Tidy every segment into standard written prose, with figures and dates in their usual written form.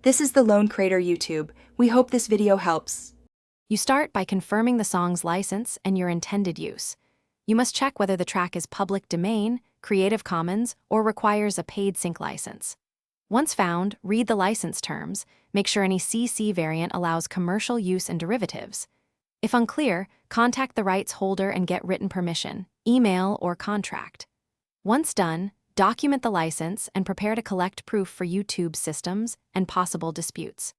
This is the Lone Crater YouTube. We hope this video helps. You start by confirming the song's license and your intended use. You must check whether the track is public domain, Creative Commons, or requires a paid sync license. Once found, read the license terms, make sure any CC variant allows commercial use and derivatives. If unclear, contact the rights holder and get written permission, email, or contract. Once done, document the license and prepare to collect proof for YouTube's systems and possible disputes.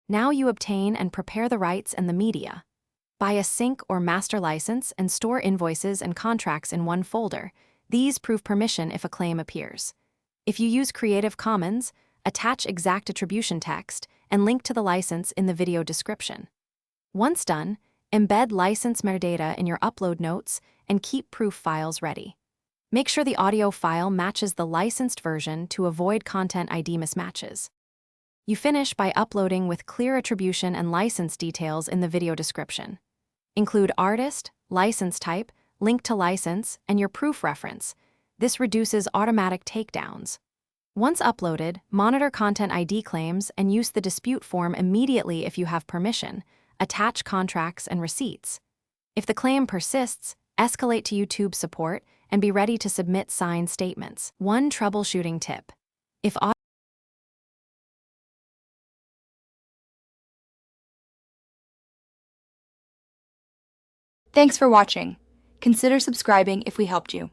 Now you obtain and prepare the rights and the media. Buy a sync or master license and store invoices and contracts in one folder. These prove permission if a claim appears. If you use Creative Commons, attach exact attribution text and link to the license in the video description. Once done, embed license metadata in your upload notes and keep proof files ready. Make sure the audio file matches the licensed version to avoid content ID mismatches. You finish by uploading with clear attribution and license details in the video description. Include artist, license type, link to license, and your proof reference. This reduces automatic takedowns. Once uploaded, monitor content ID claims and use the dispute form immediately if you have permission. Attach contracts and receipts. If the claim persists, escalate to YouTube support and be ready to submit signed statements. One troubleshooting tip. If Thanks for watching. Consider subscribing if we helped you.